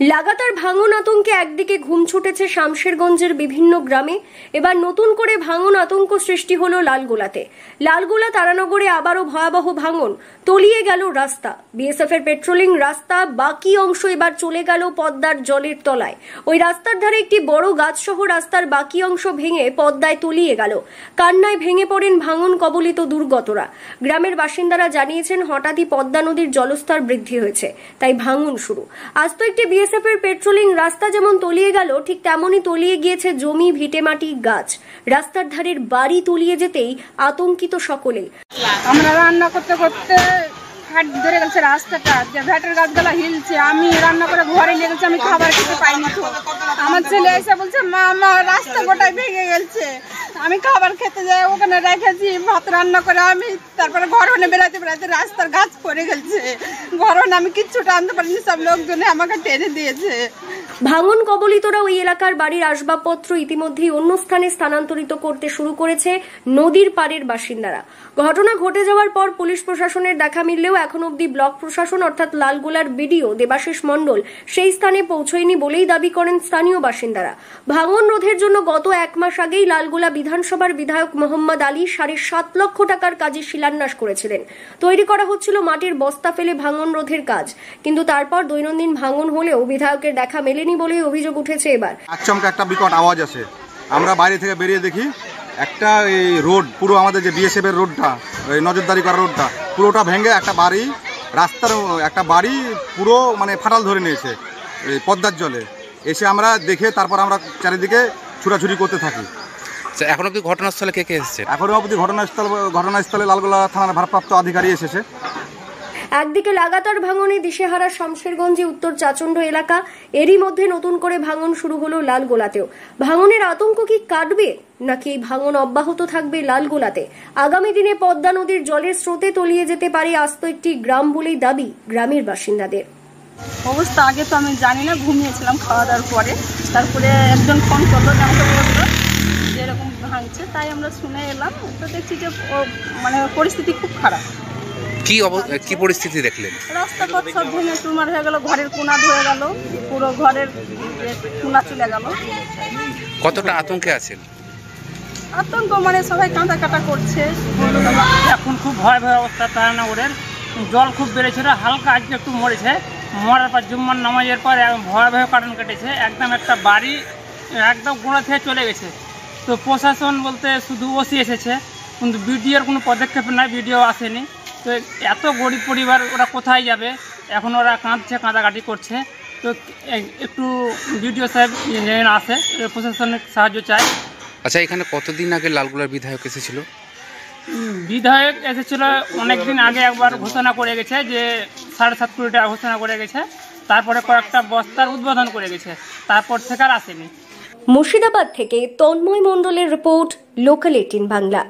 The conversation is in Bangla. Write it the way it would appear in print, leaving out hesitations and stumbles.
লাগাতার ভাঙন আতঙ্কে একদিকে ঘুম ছুটেছে শামশেরগঞ্জের বিভিন্ন গ্রামে। এবার নতুন করে ভাঙন আতঙ্ক সৃষ্টি হলো লালগোলাতে। লালগোলা তারানগরে আবারও ভয়াবহ ভাঙন, তলিয়ে গেল রাস্তা। বিএসএফ এর পেট্রোলিং রাস্তা বাকি অংশ এবার চলে গেল পদ্মার জলের তলায়। ওই রাস্তার ধারে একটি বড় গাছ সহ রাস্তার বাকি অংশ ভেঙে পদ্মায় তলিয়ে গেল। কান্নায় ভেঙে পড়েন ভাঙন কবলিত দুর্গতরা। গ্রামের বাসিন্দারা জানিয়েছেন হঠাৎই পদ্মা নদীর জলস্তর বৃদ্ধি হয়েছে, তাই ভাঙন শুরু। আজ তো একটি বিএসএফ এর পেট্রোলিং রাস্তা যেমন তলিয়ে গেল, ঠিক তেমনই তলিয়ে গিয়েছে জমি, ভিটেমাটি, গাছ। রাস্তার ধারের বাড়ি তলিয়ে যেতেই আতঙ্কিত সকলেই। আমরা রান্না করতে করতে হাট ধরে গেছে রাস্তাটা, যে ভেটের গাছগুলা হিলছে। আমি রান্না করে ঘরে নিয়ে গেছি, আমি খাবার খেতে পাইনি। তো আমার ছেলে এসে বলছে, মা আমার রাস্তা গোটাই ভেঙে গেছে। আমি খাবার খেতে যাই, ওখানে রেখেছি ভাত রান্না করে। আমি তারপরে ঘর হনে বেড়াতে বেড়াতে রাস্তার গাছ পড়ে গেছে। ঘর হনে আমি কিচ্ছুটা আনতে পারিনি, সব লোকজনে আমাকে টেনে দিয়েছে। ভাঙন কবলিতরা ওই এলাকার বাড়ির আসবাবপত্র ইতিমধ্যেই অন্য স্থানে স্থানান্তরিত করতে শুরু করেছে নদীর পাড়ের বাসিন্দারা। ঘটনা ঘটে যাওয়ার পর পুলিশ প্রশাসনের দেখা মিললেও এখন অবধি ব্লক প্রশাসন অর্থাৎ লালগোলার বিডিও দেবাশিস মণ্ডল সেই স্থানে পৌঁছয়নি বলেই দাবি করেন স্থানীয় বাসিন্দারা। ভাঙন রোধের জন্য গত 1 মাস আগেই লালগোলা বিধানসভার বিধায়ক মোহাম্মদ আলী 7.5 লক্ষ টাকার কাজে শিলান্যাস করেছিলেন। তৈরি করা হচ্ছিল মাটির বস্তা ফেলে ভাঙন রোধের কাজ, কিন্তু তারপর দৈনন্দিন ভাঙন হলেও বিধায়কের দেখা মেলেনি বলেই অভিযোগ উঠেছে। এবার আচমকা একটা বিকট আওয়াজ আসে, আমরা বাইরে থেকে বেরিয়ে দেখি একটা এই রোড পুরো আমাদের যে বিএসএফ এর রোডটা, নজরদারি করা রোডটা পুরোটা ভেঙে একটা বাড়ি, রাস্তার একটা বাড়ি পুরো মানে ফাটাল ধরে নিয়েছে এই পদ্মার জলে। এসে আমরা দেখে তারপর আমরা চারিদিকে ছুটাছুটি করতে থাকি। এখন অব্দি ঘটনাস্থলে কে কে এসেছে? এখনো অবধি ঘটনাস্থলে লালগোলা থানার ভারপ্রাপ্ত আধিকারিক এসেছে। একদিকে লাগাতার ভাঙনে দিশেহারা শামশেরগঞ্জে উত্তর চাচণ্ড এলাকা, এরই মধ্যে নতুন করে ভাঙন শুরু হলো লালগোলাতেও। ভাঙনের আতঙ্ক কি কাটবে, নাকি এই ভাঙন অব্যাহত থাকবে লালগোলাতে? আগামী দিনে পদ্মা নদীর জলের স্রোতে তলিয়ে যেতে পারে আস্ত একটি গ্রাম বলেই দাবি গ্রামের বাসিন্দাদের। অবস্থা আগে তো আমি জানি না, ঘুমিয়েছিলাম খাওয়া দাওয়ার পরে। তারপরে একজন ফোন করলো, আমাকে বললো যে এরকম ভাঙছে, তাই আমরা শুনে এলাম। তো দেখছি যে মানে পরিস্থিতি খুব খারাপ। কি পরিস্থিতি দেখলেন? রাস্তাঘাট সব ভেঙে চুরমার হয়ে গেল, ঘরের কোনা ধরে গেল, পুরো ঘরের কোনা চলে গেল। কতটা আতঙ্কে আছেন? আতঙ্ক মানে সবাই কাঁদা কাটা করছে। এখন খুব ভয়াবহ অবস্থা তারানগরের। জল খুব বেড়েছিল, হালকা আজকে একটু মরেছে। মরার পর জুম্মার নামাজের পর ভয়াবহ কারণ কেটেছে। একদম একটা বাড়ি একদম গোড়া থেকে চলে গেছে। তো প্রশাসন বলতে শুধু ওসি এসেছে, কিন্তু বিডিওর কোনো পদক্ষেপ নাই, বিডিও আসেনি। তো এত গরিব পরিবার, ওরা কোথায় যাবে? এখন ওরা কাঁদছে, কাঁদাকাটি করছে। তো একটু বিডিও সাহেব আসে, প্রশাসনের সাহায্য চায়। আচ্ছা, এখানে কতদিন আগে লালগোলার বিধায়ক এসেছিল? বিধায়ক এসেছিল অনেকদিন আগে, একবার ঘোষণা করে গেছে যে 7.5 কোটি টাকা ঘোষণা করে গেছে। তারপরে কয়েকটা বস্তার উদ্বোধন করে গেছে, তারপর থেকে আর আসেনি। মুর্শিদাবাদ থেকে তন্ময় মণ্ডলের রিপোর্ট, লোকাল 18 বাংলা।